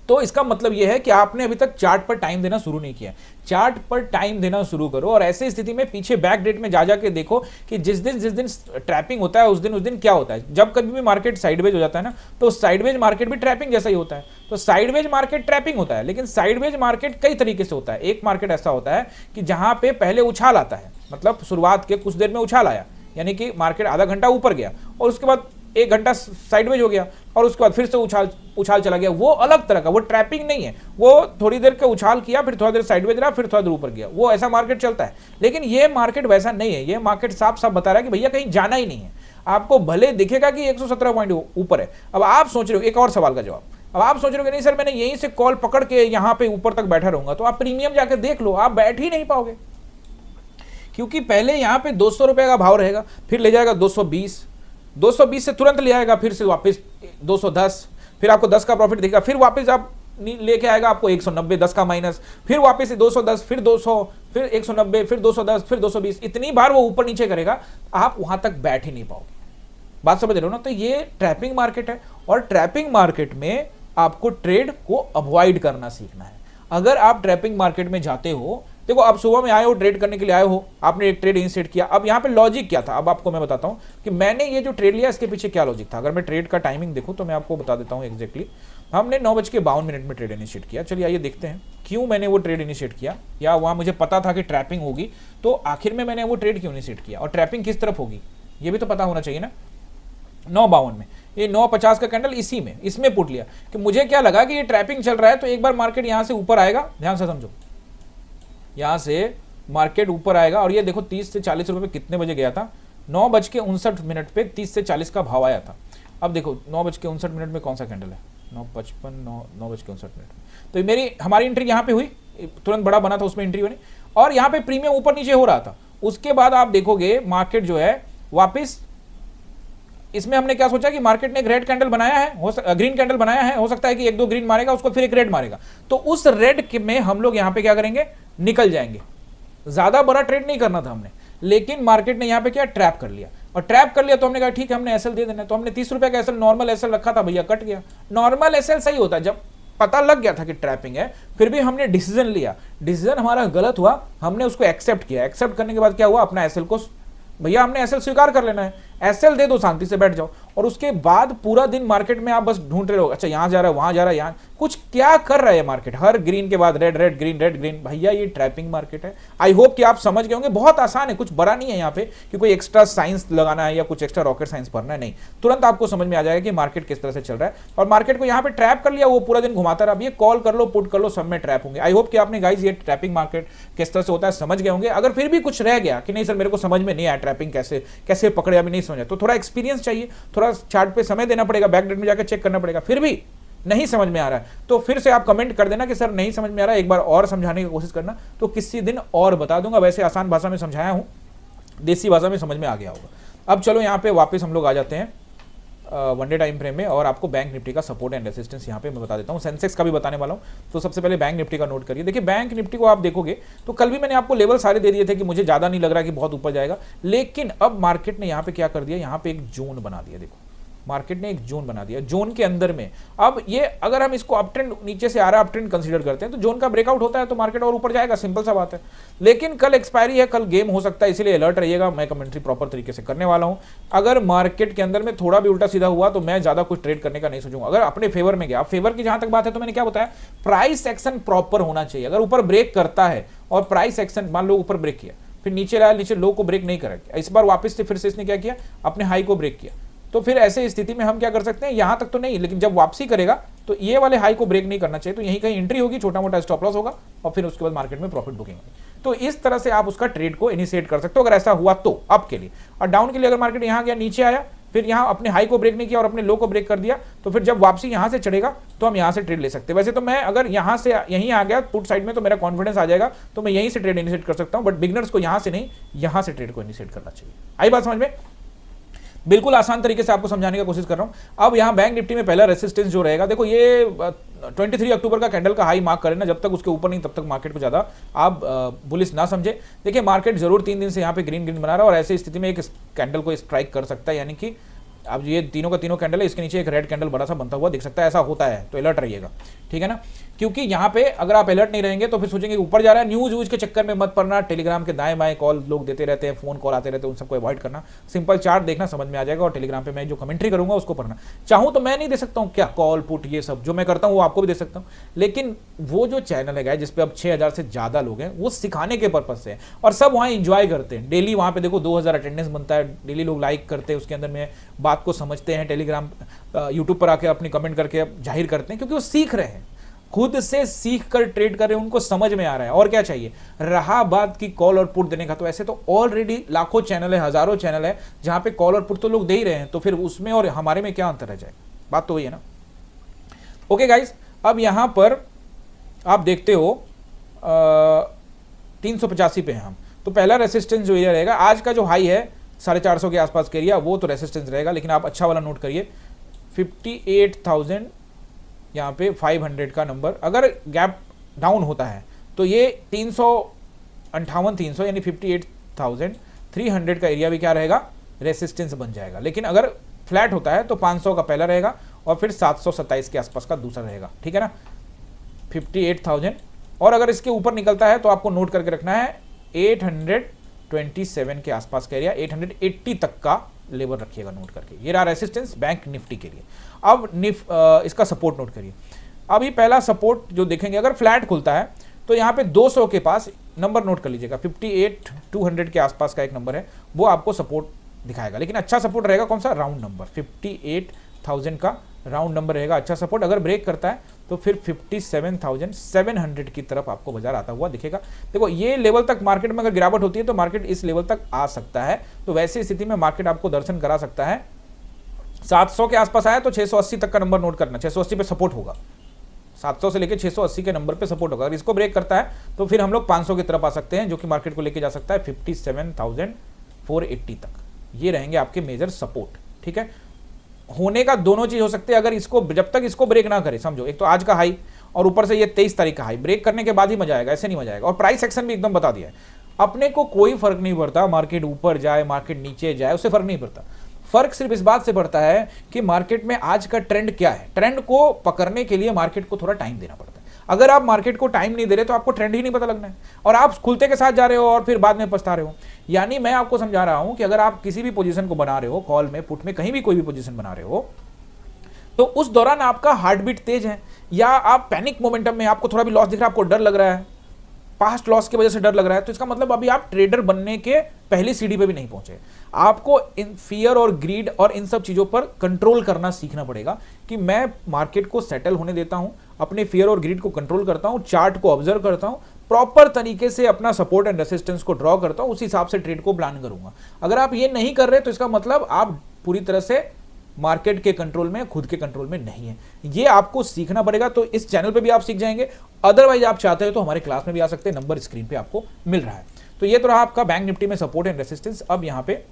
तो इसका मतलब यह है कि आपने अभी तक चार्ट पर टाइम देना शुरू नहीं किया। चार्ट पर टाइम देना शुरू करो, और ऐसे स्थिति में पीछे बैक डेट में जा जाके देखो कि जिस दिन ट्रैपिंग होता है उस दिन क्या होता है। जब कभी भी मार्केट साइडवेज हो जाता है ना, तो साइडवेज मार्केट भी ट्रैपिंग जैसा ही होता है। तो साइडवेज मार्केट ट्रैपिंग होता है, लेकिन साइडवेज मार्केट कई तरीके से होता है। एक मार्केट ऐसा होता है कि जहां पे पहले उछाल आता है, मतलब शुरुआत के कुछ देर में उछाल आया, यानी कि मार्केट आधा घंटा ऊपर गया और उसके बाद 1 घंटा साइडवेज हो गया, और उसके बाद फिर से उछाल चला गया। वो अलग तरह का, वो ट्रैपिंग नहीं है, वो थोड़ी देर का उछाल किया, फिर थोड़ा देर साइडवेज रहा, फिर थोड़ा देर ऊपर गया, वो ऐसा मार्केट चलता है। लेकिन ये मार्केट वैसा नहीं है। ये मार्केट साफ साफ बता रहा है कि भैया कहीं जाना ही नहीं है। आपको भले दिखेगा कि 117 पॉइंट ऊपर है। अब आप सोच रहे हो, एक और सवाल का जवाब, अब आप सोच रहे हो कि नहीं सर मैंने यहीं से कॉल पकड़ के यहाँ पे ऊपर तक बैठा रहूंगा, तो आप प्रीमियम जाकर देख लो, आप बैठ ही नहीं पाओगे, क्योंकि पहले यहाँ पे 200 रुपए का भाव रहेगा, फिर ले जाएगा 220 से तुरंत ले आएगा, फिर से वापस 210, फिर आपको 10 का प्रॉफिट देगा, फिर वापस आप लेके आएगा आपको 190, 10 का माइनस, फिर वापस 210, फिर 200, फिर 190, फिर 210, फिर 220, इतनी बार वो ऊपर नीचे करेगा, आप वहां तक बैठ ही नहीं पाओगे। बात समझ रहे हो ना? तो ये ट्रैपिंग मार्केट है, और ट्रैपिंग मार्केट में आपको ट्रेड को अवॉइड करना सीखना है। अगर आप ट्रैपिंग मार्केट में जाते हो, देखो आप सुबह में आए हो, ट्रेड करने के लिए आए हो, आपने एक ट्रेड इनिशिएट किया। अब यहाँ पे लॉजिक क्या था, अब आपको मैं बताता हूँ कि मैंने ये जो ट्रेड लिया इसके पीछे क्या लॉजिक था। अगर मैं ट्रेड का टाइमिंग देखूँ तो मैं आपको बता देता हूँ एग्जैक्टली। हमने 9:52 में ट्रेड इनिशिएट किया। चलिए आइए देखते हैं क्यों मैंने वो ट्रेड इनिशिएट किया, या वहाँ मुझे पता था कि ट्रैपिंग होगी, तो आखिर में मैंने वो ट्रेड क्यों इनिशिएट किया, और ट्रैपिंग किस तरफ होगी ये भी तो पता होना चाहिए ना। 9:52 में ये 9:50 का कैंडल इसमें पुट लिया कि मुझे क्या लगा कि ये ट्रैपिंग चल रहा है, तो एक बार मार्केट यहाँ से ऊपर आएगा, ध्यान से समझो, यहाँ से मार्केट ऊपर आएगा। और ये देखो 30 से 40 रुपए कितने बजे गया था, 9:59 पे 30 से 40 का भाव आया था। अब देखो 9:59 में कौन सा कैंडल है, 9:55, 9:59 में, तो हमारी एंट्री यहाँ पे हुई, तुरंत बड़ा बना था उसमें एंट्री बनी। और यहाँ पे प्रीमियम ऊपर नीचे हो रहा था। उसके बाद आप देखोगे मार्केट जो है वापस, इसमें हमने क्या सोचा कि मार्केट ने एक रेड कैंडल बनाया है, ग्रीन कैंडल बनाया है, हो सकता है कि एक दो ग्रीन मारेगा, उसको फिर एक रेड मारेगा, तो उस रेड में हम लोग यहाँ पे क्या करेंगे, निकल जाएंगे। ज्यादा बड़ा ट्रेड नहीं करना था हमने, लेकिन मार्केट ने यहाँ पे क्या ट्रैप कर लिया, और ट्रैप कर लिया तो हमने कहा ठीक है हमने एसएल दे देना। तो हमने 30 रुपए का एसएल, नॉर्मल एसएल रखा था भैया, कट गया। नॉर्मल एसएल सही होता है, जब पता लग गया था कि ट्रैपिंग है, फिर भी हमने डिसीजन लिया, डिसीजन हमारा गलत हुआ, हमने उसको एक्सेप्ट किया। एक्सेप्ट करने के बाद क्या हुआ, अपना एसएल को भैया हमने एसएल स्वीकार कर लेना है, एसएल दे दो, शांति से बैठ जाओ। और उसके बाद पूरा दिन मार्केट में आप बस ढूंढ रहे हो, अच्छा यहां जा रहा है, वहां जा रहा है, यहां कुछ क्या कर रहा है मार्केट, हर ग्रीन के बाद red red green red green. भैया ये ट्रैपिंग मार्केट है। आई होप कि आप समझ गए होंगे, बहुत आसान है, कुछ बड़ा नहीं है यहाँ पे कि कोई एक्स्ट्रा साइंस लगाना है या कुछ एक्स्ट्रा रॉकेट साइंस पढ़ना है, नहीं, तुरंत आपको समझ में आ जाएगा कि मार्केट किस तरह से चल रहा है। और मार्केट को यहाँ पे ट्रैप कर लिया, वो पूरा दिन घुमाता रहा। अब ये कॉल कर लो, पुट कर लो, सब में ट्रैप होंगे। आई होप कि आपने गाइस ये ट्रैपिंग मार्केट किस तरह से होता है समझ गए होंगे। अगर फिर भी कुछ रह गया कि नहीं सर मेरे को समझ में नहीं आया ट्रैपिंग कैसे कैसे पकड़े, अभी नहीं समझा, तो थोड़ा एक्सपीरियंस चाहिए, थोड़ा चार्ट पे समय देना पड़ेगा, बैक डेट में जाकर चेक करना पड़ेगा। फिर भी नहीं समझ में आ रहा है तो फिर से आप कमेंट कर देना कि सर नहीं समझ में आ रहा है, एक बार और समझाने की कोशिश करना, तो किसी दिन और बता दूंगा। वैसे आसान भाषा में समझाया हूं, देसी भाषा में समझ में आ गया होगा। अब चलो यहाँ पे वापस हम लोग आ जाते हैं वनडे टाइम फ्रेम में, और आपको बैंक निफ्टी का सपोर्ट एंड रेसिस्टेंस यहाँ पे मैं बता देता हूँ, सेंसेक्स का भी बताने वाला हूँ। तो सबसे पहले बैंक निफ्टी का नोट करिए। देखिए बैंक निफ्टी को आप देखोगे तो कल भी मैंने आपको लेवल सारे दे दिए थे कि मुझे ज़्यादा नहीं लग रहा कि बहुत ऊपर जाएगा, लेकिन अब मार्केट ने यहाँ पे क्या कर दिया, यहाँ पे एक जोन बना दिया। देखो मार्केट ने एक जोन बना दिया, जोन के अंदर में अब ये अगर हम इसको अप ट्रेंड, नीचे से आ रहा अप ट्रेंड कंसीडर करते हैं, तो जोन का ब्रेकआउट होता है तो मार्केट और ऊपर जाएगा, सिंपल सा बात है। लेकिन कल एक्सपायरी है, कल गेम हो सकता है, इसीलिए अलर्ट रहिएगा। मैं कमेंट्री प्रॉपर तरीके से करने वाला हूं। अगर मार्केट के अंदर में थोड़ा भी उल्टा सीधा हुआ तो मैं ज्यादा कुछ ट्रेड करने का नहीं सोचूंगा। अगर अपने फेवर में गया, फेवर की जहां तक बात है तो मैंने क्या बताया, प्राइस एक्शन प्रॉपर होना चाहिए। अगर ऊपर ब्रेक करता है और प्राइस एक्शन, मान लो ऊपर ब्रेक किया, फिर नीचे लाया, नीचे लो को ब्रेक नहीं करेगा, इस बार वापस से फिर से इसने क्या किया, अपने हाई को ब्रेक किया, तो फिर ऐसे स्थिति में हम क्या कर सकते हैं, यहां तक तो नहीं, लेकिन जब वापसी करेगा तो ये वाले हाई को ब्रेक नहीं करना चाहिए, तो यहीं कहीं एंट्री होगी, छोटा मोटा स्टॉप लॉस होगा, और फिर उसके बाद मार्केट में प्रॉफिट बुकिंग होगी। तो इस तरह से आप उसका ट्रेड को इनिशिएट कर सकते हो अगर ऐसा हुआ तो, अप के लिए। और डाउन के लिए अगर मार्केट यहां गया, नीचे आया, फिर यहां अपने हाई को ब्रेक नहीं किया और अपने लो को ब्रेक कर दिया, तो फिर जब वापसी यहां से चढ़ेगा तो हम यहां से ट्रेड ले सकते हैं। वैसे तो मैं अगर यहां से यहीं आ गया पुट साइड में तो मेरा कॉन्फिडेंस आ जाएगा, तो मैं यहीं से ट्रेड इनिशिएट कर सकता हूं, बट बिगनर्स को यहां से नहीं, यहां से ट्रेड को इनिशिएट करना चाहिए। आई बात समझ में? बिल्कुल आसान तरीके से आपको समझाने की कोशिश कर रहा हूं। अब यहां बैंक निफ्टी में पहला रेसिस्टेंस जो रहेगा, देखो ये 23 अक्टूबर का कैंडल का हाई मार्क करें ना, जब तक उसके ऊपर नहीं तब तक मार्केट को ज्यादा आप बुलिश ना समझे। देखिए मार्केट जरूर 3 दिन से यहां पे ग्रीन ग्रीन बना रहा है, और ऐसी स्थिति में एक कैंडल को स्ट्राइक कर सकता है, यानी कि अब ये तीनों का तीनों कैंडल है, इसके नीचे एक रेड कैंडल बड़ा सा बनता हुआ दिख सकता है, ऐसा होता है, तो अलर्ट रहिएगा, ठीक है ना। क्योंकि यहाँ पे अगर आप अलर्ट नहीं रहेंगे तो फिर सोचेंगे ऊपर जा रहा है, न्यूज व्यूज के चक्कर में मत पड़ना, टेलीग्राम के दाएं बाएं कॉल लोग देते रहते हैं, फोन कॉल आते रहते हैं, उन सबको अवॉइड करना, सिंपल चार्ट देखना समझ में आ जाएगा, और टेलीग्राम पे मैं जो कमेंट्री करूंगा उसको पढ़ना। चाहूँ तो मैं नहीं दे सकता हूँ क्या, कॉल पुट ये सब जो मैं करता हूँ वो आपको भी दे सकता हूँ, लेकिन वो जो चैनल है जिसपे अब 6000 से ज्यादा लोग हैं, वो सिखाने के पर्पज से है, और सब वहाँ इंजॉय करते हैं। डेली वहाँ पे देखो 2000 अटेंडेंस बनता है, डेली लोग लाइक करते हैं, उसके अंदर में बात को समझते हैं, टेलीग्राम यूट्यूब पर आके अपनी कमेंट करके जाहिर करते हैं, क्योंकि वो सीख रहे हैं, खुद से सीख कर ट्रेड कर रहे हैं, उनको समझ में आ रहा है। और क्या चाहिए, रहा बात की कॉल और पुट देने का, तो ऐसे तो ऑलरेडी लाखों चैनल है, हजारों चैनल है जहां पे कॉल और पुट तो लोग दे ही रहे हैं, तो फिर उसमें और हमारे में क्या अंतर रह जाएगा, बात तो वही है ना। ओके गाइस, अब यहां पर आप देखते हो 385 पे हैं हम, तो पहला रेसिस्टेंस जो एरिया रहेगा, आज का जो हाई है 450 के आसपास का एरिया, वो तो रेसिस्टेंस रहेगा, लेकिन आप अच्छा वाला नोट करिए 58,000 यहाँ पे 500 का नंबर अगर गैप डाउन होता है तो ये 358 यानी 58,300 का एरिया भी क्या रहेगा, रेसिस्टेंस बन जाएगा। लेकिन अगर फ्लैट होता है तो 500 का पहला रहेगा और फिर 727 के आसपास का दूसरा रहेगा, ठीक है ना, 58,000। और अगर इसके ऊपर निकलता है तो आपको नोट करके रखना है 827 के आसपास का एरिया, 880 तक का लेवल रखिएगा नोट करके। ये रहा रेसिस्टेंस बैंक निफ्टी के लिए। अब इसका सपोर्ट नोट करिए। अभी पहला सपोर्ट जो देखेंगे, अगर फ्लैट खुलता है तो यहाँ पे 200 के पास नंबर नोट कर लीजिएगा, 58,200 के आसपास का एक नंबर है, वो आपको सपोर्ट दिखाएगा। लेकिन अच्छा सपोर्ट रहेगा कौन सा, राउंड नंबर 58,000 का राउंड नंबर रहेगा अच्छा सपोर्ट। अगर ब्रेक करता है तो फिर 57,700 की तरफ आपको बाजार आता हुआ दिखेगा। देखो ये लेवल तक मार्केट में अगर गिरावट होती है तो मार्केट इस लेवल तक आ सकता है, तो वैसी स्थिति में मार्केट आपको दर्शन करा सकता है। 700 के आसपास आया तो 680 तक का नंबर नोट करना, 680 पे सपोर्ट होगा, 700 से लेकर 680 के नंबर पे सपोर्ट होगा। अगर इसको ब्रेक करता है तो फिर हम लोग 500 की तरफ आ सकते हैं, जो कि मार्केट को लेके जा सकता है 57,480 तक। ये रहेंगे आपके मेजर सपोर्ट। ठीक है, होने का दोनों चीज हो सकते हैं। अगर इसको जब तक इसको ब्रेक ना करे, समझो एक तो आज का हाई और ऊपर से ये 23 तारीख का हाई, ब्रेक करने के बाद ही मजा आएगा, ऐसे नहीं मजा आएगा। और प्राइस एक्शन भी एकदम बता दिया है, अपने को कोई फर्क नहीं पड़ता मार्केट ऊपर जाए मार्केट नीचे जाए, उससे फर्क नहीं पड़ता। फर्क सिर्फ इस बात से पड़ता है कि मार्केट में आज का ट्रेंड क्या है। ट्रेंड को पकड़ने के लिए मार्केट को थोड़ा टाइम देना पड़ता है। अगर आप मार्केट को टाइम नहीं दे रहे तो आपको ट्रेंड ही नहीं पता लगना है, और आप खुलते के साथ जा रहे हो और फिर बाद में पछता रहे हो। यानी मैं आपको समझा रहा हूं कि अगर आप किसी भी पोजीशन को बना रहे हो, कॉल में, पुट में, कहीं भी कोई भी पोजीशन बना रहे हो, तो उस दौरान आपका हार्ट बीट तेज है या आप पैनिक मोमेंटम में, आपको थोड़ा भी लॉस दिख रहा है, आपको डर लग रहा है, पास्ट लॉस की वजह से डर लग रहा है, तो इसका मतलब अभी आप ट्रेडर बनने के पहली सीढ़ी पे भी नहीं पहुंचे। आपको इन फियर और ग्रीड और इन सब चीजों पर कंट्रोल करना सीखना पड़ेगा कि मैं मार्केट को सेटल होने देता हूं, अपने फियर और ग्रीड को कंट्रोल करता हूं, चार्ट को ऑब्जर्व करता हूं, प्रॉपर तरीके से अपना सपोर्ट एंड रेसिस्टेंस को ड्रॉ करता हूं, उस हिसाब से ट्रेड को प्लान करूंगा। अगर आप ये नहीं कर रहे तो इसका मतलब आप पूरी तरह से मार्केट के कंट्रोल में, खुद के कंट्रोल में नहीं है। ये आपको सीखना पड़ेगा। तो इस चैनल पे भी आप सीख जाएंगे, अदरवाइज आप चाहते हो तो हमारे क्लास में भी आ सकते हैं, नंबर स्क्रीन पे आपको मिल रहा है। तो ये तो रहा आपका बैंक निफ्टी में सपोर्ट एंड रेसिस्टेंस। अब यहां पे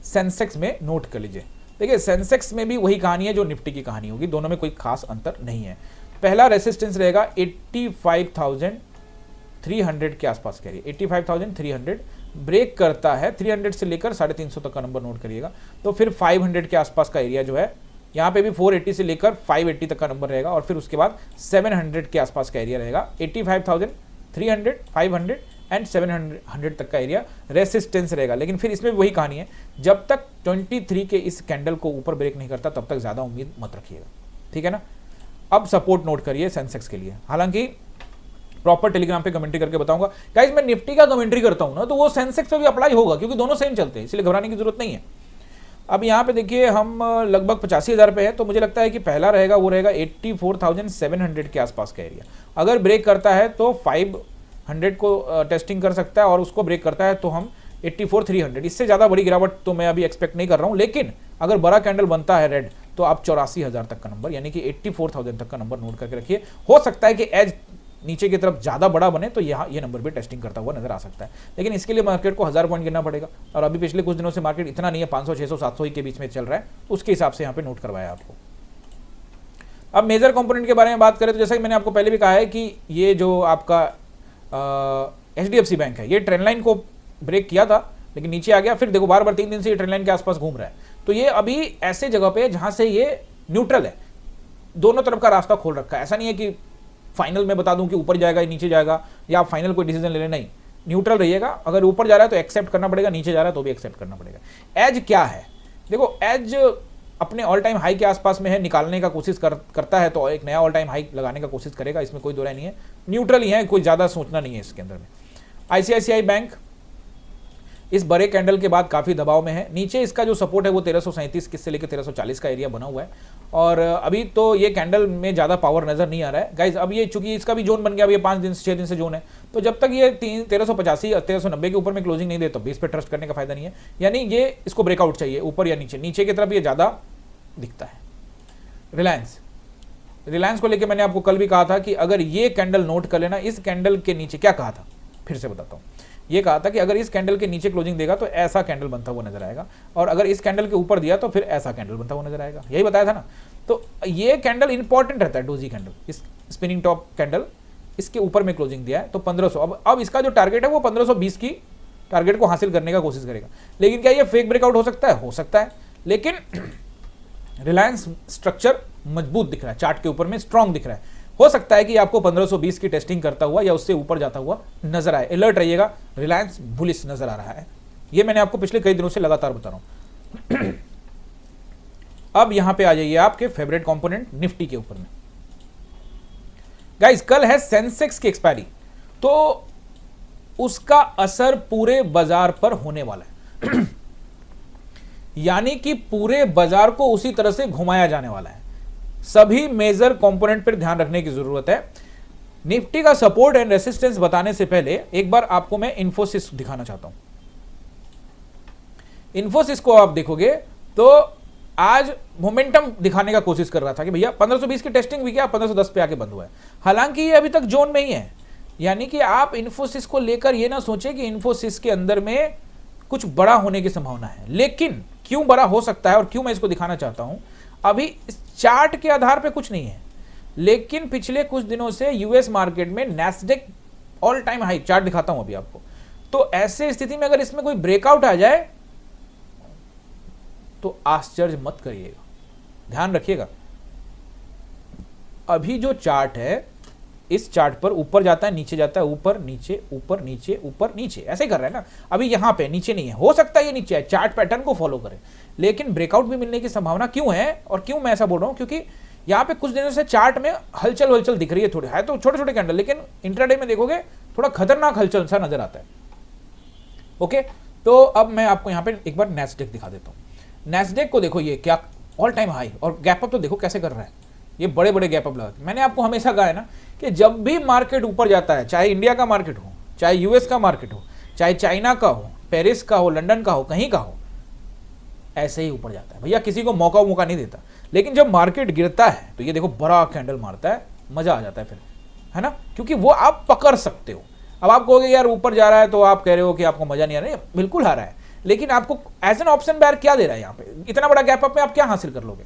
सेंसेक्स में नोट कर लीजिए। देखिए सेंसेक्स में भी वही कहानी है जो निफ्टी की कहानी होगी, दोनों में कोई खास अंतर नहीं है। पहला रेसिस्टेंस रहेगा 85,300 के आसपास करिए, 85,300 ब्रेक करता है 300 से लेकर 350 तक का नंबर नोट करिएगा। तो फिर 500 के आसपास का एरिया जो है, यहाँ पे भी 480 से लेकर 580 तक का नंबर रहेगा, और फिर उसके बाद 700 के आसपास का एरिया रहेगा। 85,300, 500 एंड 700 तक का एरिया रेसिस्टेंस रहेगा। लेकिन फिर इसमें भी वही कहानी है, जब तक 23 के इस कैंडल को ऊपर ब्रेक नहीं करता तब तक ज़्यादा उम्मीद मत रखिएगा। ठीक है ना। अब सपोर्ट नोट करिए सेंसेक्स के लिए, हालांकि प्रॉपर टेलीग्राम पे कमेंट्री करके बताऊंगा। गाइस मैं निफ्टी का कमेंट्री करता हूं ना, तो वो सेंसेक्स पे भी अप्लाई होगा, क्योंकि दोनों सेम चलते हैं, इसलिए घबराने की जरूरत नहीं है। अब यहाँ पे देखिए हम लगभग 85,000 पे है, तो मुझे लगता है कि पहला रहेगा वो रहेगा 84,700 के आसपास का एरिया। अगर ब्रेक करता है तो 500 को टेस्टिंग कर सकता है, और उसको ब्रेक करता है तो हम 84,300। इससे ज़्यादा बड़ी गिरावट तो मैं अभी एक्सपेक्ट नहीं कर रहा हूँ, लेकिन अगर बड़ा कैंडल बनता है रेड, तो आप 84,000 तक का नंबर, यानी कि 84,000 तक का नंबर नोट करके रखिए। हो सकता है कि एज नीचे की तरफ ज़्यादा बड़ा बने तो यहाँ ये नंबर भी टेस्टिंग करता हुआ नजर आ सकता है, लेकिन इसके लिए मार्केट को 1000 पॉइंट गिरना पड़ेगा। और अभी पिछले कुछ दिनों से मार्केट इतना नहीं है, 500, 600, 700 ही के बीच में चल रहा है, उसके हिसाब से यहाँ पे नोट करवाया आपको। अब मेजर कंपोनेंट के बारे में बात करें तो जैसा कि मैंने आपको पहले भी कहा है कि ये जो आपका HDFC बैंक है, ये ट्रेंड लाइन को ब्रेक किया था लेकिन नीचे आ गया, फिर देखो बार बार 3 दिन से ये ट्रेंड लाइन के आसपास घूम रहा है। तो ये अभी ऐसे जगह पे जहां से ये न्यूट्रल है, दोनों तरफ का रास्ता खोल रखा है। ऐसा नहीं है कि फाइनल में बता दूं कि ऊपर जाएगा या नीचे जाएगा, या आप फाइनल कोई डिसीजन ले लें, नहीं, न्यूट्रल रहिएगा। अगर ऊपर जा रहा है तो एक्सेप्ट करना पड़ेगा, नीचे जा रहा है तो भी एक्सेप्ट करना पड़ेगा। एज क्या है, देखो एज अपने ऑल टाइम हाई के आसपास में है, निकालने का कोशिश करता है तो एक नया ऑल टाइम हाई लगाने का कोशिश करेगा, इसमें कोई दो राय नहीं है। न्यूट्रल ही है, कोई ज़्यादा सोचना नहीं है इसके अंदर में। ICICI बैंक इस बड़े कैंडल के बाद काफ़ी दबाव में है। नीचे इसका जो सपोर्ट है वो 1337 से लेकर 1340 का एरिया बना हुआ है, और अभी तो ये कैंडल में ज़्यादा पावर नज़र नहीं आ रहा है गाइज। अब ये चूंकि इसका भी जोन बन गया, अब ये 5 दिन से 6 दिन से जोन है, तो जब तक ये 1385 या 1390 के ऊपर में क्लोजिंग नहीं दे तो बेस पे ट्रस्ट करने का फायदा नहीं है। यानी ये इसको ब्रेकआउट चाहिए ऊपर या नीचे, नीचे की तरफ ये ज़्यादा दिखता है। रिलायंस को लेकर मैंने आपको कल भी कहा था कि अगर ये कैंडल नोट कर लेना, इस कैंडल के नीचे क्या कहा था, फिर से बताता हूँ, ये कहा था कि अगर इस कैंडल के नीचे क्लोजिंग देगा तो ऐसा कैंडल बनता हुआ नजर आएगा, और अगर इस कैंडल के ऊपर दिया तो फिर ऐसा कैंडल बनता हुआ नजर आएगा, यही बताया था ना। तो ये कैंडल इंपॉर्टेंट रहता है, डोजी कैंडल, इस स्पिनिंग टॉप कैंडल, इसके ऊपर में क्लोजिंग दिया है तो 1500। अब इसका जो टारगेट है वो 1520 की टारगेट को हासिल करने का कोशिश करेगा। लेकिन क्या ये फेक ब्रेकआउट हो सकता है? हो सकता है, लेकिन रिलायंस स्ट्रक्चर मजबूत दिख रहा है, चार्ट के ऊपर में स्ट्रांग दिख रहा है। हो सकता है कि आपको 1520 की टेस्टिंग करता हुआ या उससे ऊपर जाता हुआ नजर आए। अलर्ट रहिएगा, रिलायंस बुलिश नजर आ रहा है, ये मैंने आपको पिछले कई दिनों से लगातार बता रहा हूं। अब यहां पे आ जाइए आपके फेवरेट कंपोनेंट निफ्टी के ऊपर में। गाइस कल है सेंसेक्स की एक्सपायरी, तो उसका असर पूरे बाजार पर होने वाला है। यानी कि पूरे बाजार को उसी तरह से घुमाया जाने वाला है। सभी मेजर कंपोनेंट पर ध्यान रखने की जरूरत है। निफ्टी का सपोर्ट एंड रेसिस्टेंस बताने से पहले एक बार आपको मैं इन्फोसिस दिखाना चाहता हूं। इन्फोसिस को आप देखोगे तो आज मोमेंटम दिखाने का कोशिश कर रहा था कि भैया 1520 की टेस्टिंग भी क्या 1510 पे आके बंद हुआ है, हालांकि ये अभी तक जोन में ही है। यानी कि आप इन्फोसिस को लेकर ये ना सोचें कि इन्फोसिस के अंदर में कुछ बड़ा होने की संभावना है, लेकिन क्यों बड़ा हो सकता है और क्यों मैं इसको दिखाना चाहता हूं, अभी इस चार्ट के आधार पे कुछ नहीं है, लेकिन पिछले कुछ दिनों से यूएस मार्केट में Nasdaq all time high, chart दिखाता हूं अभी आपको। तो ऐसे स्थिति में अगर इसमें कोई ब्रेकआउट आ जाए तो आश्चर्य मत करिएगा, ध्यान रखिएगा। अभी जो चार्ट है, इस चार्ट पर ऊपर जाता है, नीचे जाता है, ऊपर नीचे ऊपर नीचे ऊपर नीचे, ऐसे ही कर रहा है ना। अभी यहां पे नीचे नहीं है, हो सकता है ये नीचे है, चार्ट पैटर्न को फॉलो करें, लेकिन ब्रेकआउट भी मिलने की संभावना क्यों है और क्यों मैं ऐसा बोल रहा हूं, क्योंकि यहां पे कुछ दिनों से चार्ट में हलचल हलचल दिख रही है, थोड़ी है तो छोटे छोटे कैंडल, लेकिन इंट्राडे में देखोगे थोड़ा खतरनाक हलचल सा नजर आता है। ओके, तो अब मैं आपको यहां पे एक बार नैस्डैक दिखा देता हूं। नैस्डैक को देखो, ये क्या ऑल टाइम हाई और गैप अप तो देखो कैसे कर रहा है, ये बड़े बड़े गैप अप लगा के। मैंने आपको हमेशा कहा है ना कि जब भी मार्केट ऊपर जाता है, चाहे इंडिया का मार्केट हो, चाहे यूएस का मार्केट हो, चाहे चाइना का हो, पेरिस का हो, लंदन का हो, कहीं का हो, ऐसे ही ऊपर जाता है भैया, किसी को मौका नहीं देता। लेकिन जब मार्केट गिरता है तो ये देखो बड़ा कैंडल मारता है, मजा आ जाता है फिर, है ना, क्योंकि वो आप पकड़ सकते हो। अब आप कहोगे यार ऊपर जा रहा है तो आप कह रहे हो कि आपको मजा नहीं आ रहा है, बिल्कुल आ रहा है, लेकिन आपको एज एन ऑप्शन बायर क्या दे रहा है यहाँ पे, इतना बड़ा गैप अप में आप क्या हासिल कर लोगे।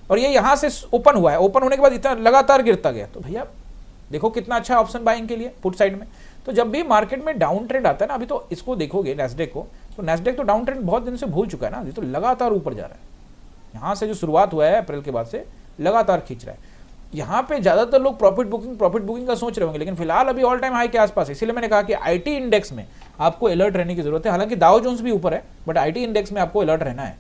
और ये यहाँ से ओपन हुआ है, ओपन होने के बाद इतना लगातार गिरता गया, तो भैया देखो कितना अच्छा ऑप्शन बाइंग के लिए पुट साइड में। तो जब भी मार्केट में डाउन ट्रेंड आता है ना, अभी तो इसको देखोगे नैस्डैक को, तो नैस्डैक तो डाउन ट्रेंड बहुत दिन से भूल चुका है ना, अभी तो लगातार ऊपर जा रहा है। यहाँ से जो शुरुआत हुआ है अप्रैल के बाद से लगातार खींच रहा है। यहाँ पे ज्यादातर लोग प्रॉफिट बुकिंग का सोच रहे होंगे, लेकिन फिलहाल अभी ऑल टाइम हाई के आसपास है। इसीलिए मैंने कहा कि आईटी इंडेक्स में आपको अलर्ट रहने की जरूरत है। हालांकि डाउ जोन्स भी ऊपर है, बट आईटी इंडेक्स में आपको अलर्ट रहना है।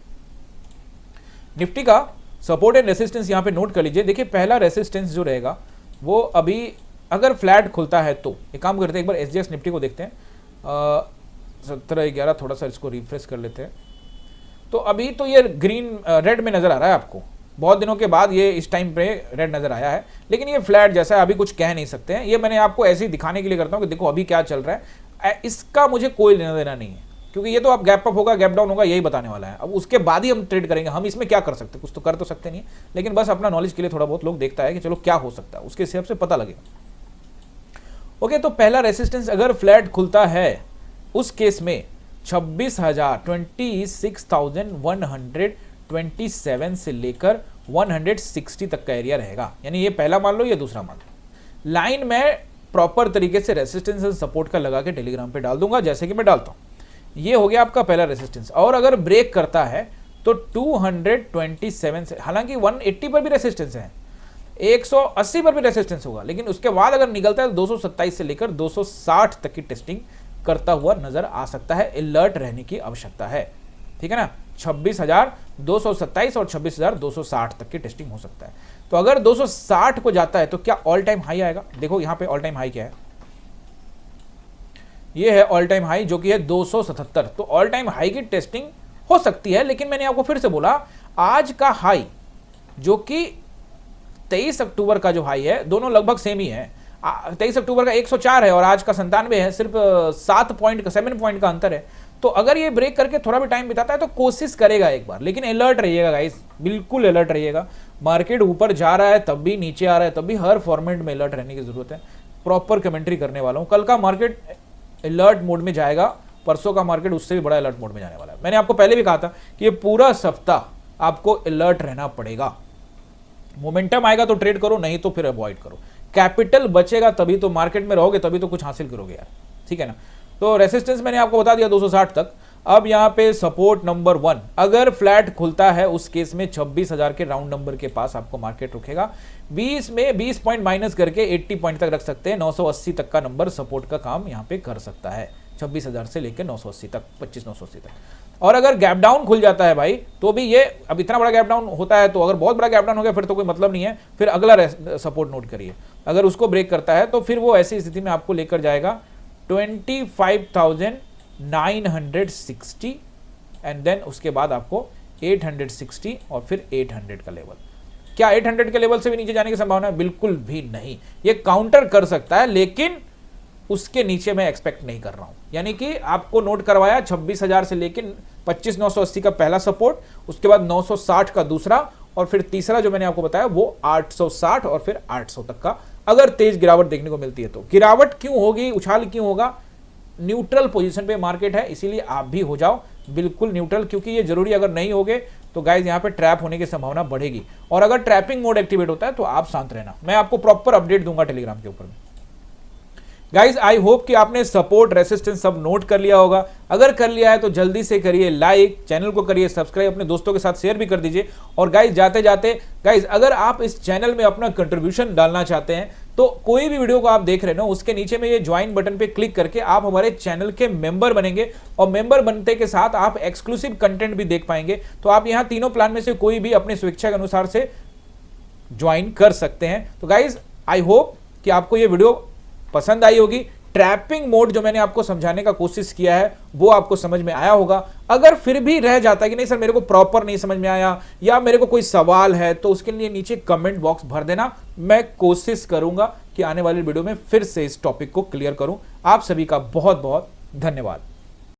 निफ्टी का सपोर्ट एंड रेसिस्टेंस यहाँ पे नोट कर लीजिए। देखिए पहला रेसिस्टेंस जो रहेगा वो अभी अगर फ्लैट खुलता है तो एक काम करते हैं, एक बार एसजीएक्स निफ्टी को देखते हैं, 1711, थोड़ा सा इसको रिफ्रेश कर लेते हैं। तो अभी तो ये ग्रीन रेड में नजर आ रहा है आपको, बहुत दिनों के बाद ये इस टाइम पे रेड नजर आया है, लेकिन ये फ्लैट जैसा है, अभी कुछ कह नहीं सकते हैं। ये मैंने आपको ऐसे ही दिखाने के लिए करता हूँ कि देखो अभी क्या चल रहा है, इसका मुझे कोई लेना देना नहीं है, क्योंकि ये तो आप गैप अप होगा गैप डाउन होगा यही बताने वाला है। अब उसके बाद ही हम ट्रेड करेंगे, हम इसमें क्या कर सकते हैं, कुछ तो कर तो सकते नहीं है, लेकिन बस अपना नॉलेज के लिए थोड़ा बहुत लोग देखता है कि चलो क्या हो सकता है, उसके हिसाब से पता लगेगा। ओके, तो पहला रेसिस्टेंस अगर फ्लैट खुलता है उस केस में 26,127 से लेकर 160 तक का एरिया रहेगा। यानी ये पहला मान लो, ये दूसरा मान लो। लाइन में प्रॉपर तरीके से रेसिस्टेंस एंड सपोर्ट का लगा के टेलीग्राम पे डाल दूंगा, जैसे कि मैं डालता हूं। ये हो गया आपका पहला रेसिस्टेंस, और अगर ब्रेक करता है तो 227 से, हालांकि 180 पर भी रेसिस्टेंस है, 180 पर भी रेसिस्टेंस होगा, लेकिन उसके बाद अगर निकलता है तो 227 से लेकर 260 तक की टेस्टिंग करता हुआ नजर आ सकता है। अलर्ट रहने की आवश्यकता है, ठीक है ना। 26,227 और 26,260 तक की टेस्टिंग हो सकता है। तो अगर 260 को जाता है तो क्या ऑल टाइम हाई आएगा। देखो यहां पे ऑल टाइम हाई क्या है, ये है ऑल टाइम हाई जो कि है 277। तो ऑल टाइम हाई की टेस्टिंग हो सकती है, लेकिन मैंने आपको फिर से बोला आज का हाई जो कि 23 अक्टूबर का जो हाई है, दोनों लगभग सेम ही है। 23 अक्टूबर का 104 है और आज का 97 है, सिर्फ 7 पॉइंट का अंतर है। तो अगर ये ब्रेक करके थोड़ा भी टाइम बिताता है तो कोशिश करेगा एक बार, लेकिन अलर्ट रहिएगा गाइस, बिल्कुल अलर्ट रहिएगा। मार्केट ऊपर जा रहा है तब भी, नीचे आ रहा है तब भी, हर फॉर्मेट में अलर्ट रहने की जरूरत है। प्रॉपर कमेंट्री करने वाला हूं। कल का मार्केट अलर्ट मोड में जाएगा, परसों का मार्केट उससे भी बड़ा अलर्ट मोड में जाने वाला है। मैंने आपको पहले भी कहा था कि ये पूरा सप्ताह आपको अलर्ट रहना पड़ेगा। मोमेंटम आएगा तो ट्रेड करो, नहीं तो फिर अवॉइड करो। कैपिटल बचेगा तभी तो मार्केट में रहोगे, तभी तो कुछ हासिल करोगे यार, ठीक है ना। तो रेसिस्टेंस मैंने आपको बता दिया 260 तक। अब यहाँ पे सपोर्ट नंबर 1 अगर फ्लैट खुलता है उस केस में 26,000 के राउंड नंबर के पास आपको मार्केट रुकेगा। 20 में 20 पॉइंट माइनस करके 80 पॉइंट तक रख सकते हैं। 980 तक का नंबर सपोर्ट का काम यहाँ पे कर सकता है, 26,000 से लेकर 980 तक, 25,980 तक। और अगर गैप डाउन खुल जाता है भाई तो भी ये, अब इतना बड़ा गैप डाउन होता है तो अगर बहुत बड़ा गैप डाउन हो गया फिर तो कोई मतलब नहीं है, फिर अगला सपोर्ट नोट करिए। अगर उसको ब्रेक करता है तो फिर वो ऐसी स्थिति में आपको लेकर जाएगा 25,960 एंड देन उसके बाद आपको 860 और फिर 800 का लेवल। क्या 800 के लेवल से भी नीचे जाने की संभावना है? बिल्कुल भी नहीं। ये काउंटर कर सकता है, लेकिन उसके नीचे मैं एक्सपेक्ट नहीं कर रहा हूं। यानी कि आपको नोट करवाया 26,000 से लेकर 25,980 का पहला सपोर्ट, उसके बाद 960 का दूसरा, और फिर तीसरा जो मैंने आपको बताया वो 860 और फिर 800 तक का अगर तेज गिरावट देखने को मिलती है तो। गिरावट क्यों होगी, उछाल क्यों होगा, न्यूट्रल पोजीशन पे मार्केट है, इसीलिए आप भी हो जाओ बिल्कुल न्यूट्रल, क्योंकि ये जरूरी अगर नहीं होगे तो गाइज यहाँ पे ट्रैप होने की संभावना बढ़ेगी। और अगर ट्रैपिंग मोड एक्टिवेट होता है तो आप शांत रहना, मैं आपको प्रॉपर अपडेट दूंगा टेलीग्राम के ऊपर में। गाइज आई होप कि आपने सपोर्ट रेसिस्टेंस सब नोट कर लिया होगा। अगर कर लिया है तो जल्दी से करिए लाइक, चैनल को करिए सब्सक्राइब, अपने दोस्तों के साथ शेयर भी कर दीजिए। और गाइज जाते जाते गाइज अगर आप इस चैनल में अपना कंट्रीब्यूशन डालना चाहते हैं तो कोई भी वीडियो को आप देख रहे हो उसके नीचे में ये ज्वाइन बटन पे क्लिक करके आप हमारे चैनल के मेंबर बनेंगे, और मेंबर बनते के साथ आप एक्सक्लूसिव कंटेंट भी देख पाएंगे। तो आप यहाँ तीनों प्लान में से कोई भी अपनी स्वेच्छा के अनुसार से ज्वाइन कर सकते हैं। तो गाइज आई होप कि आपको ये वीडियो पसंद आई होगी। ट्रैपिंग मोड जो मैंने आपको समझाने का कोशिश किया है वो आपको समझ में आया होगा। अगर फिर भी रह जाता है कि नहीं सर मेरे को प्रॉपर नहीं समझ में आया या मेरे को कोई सवाल है तो उसके लिए नीचे कमेंट बॉक्स भर देना, मैं कोशिश करूंगा कि आने वाली वीडियो में फिर से इस टॉपिक को क्लियर करूं। आप सभी का बहुत बहुत धन्यवाद।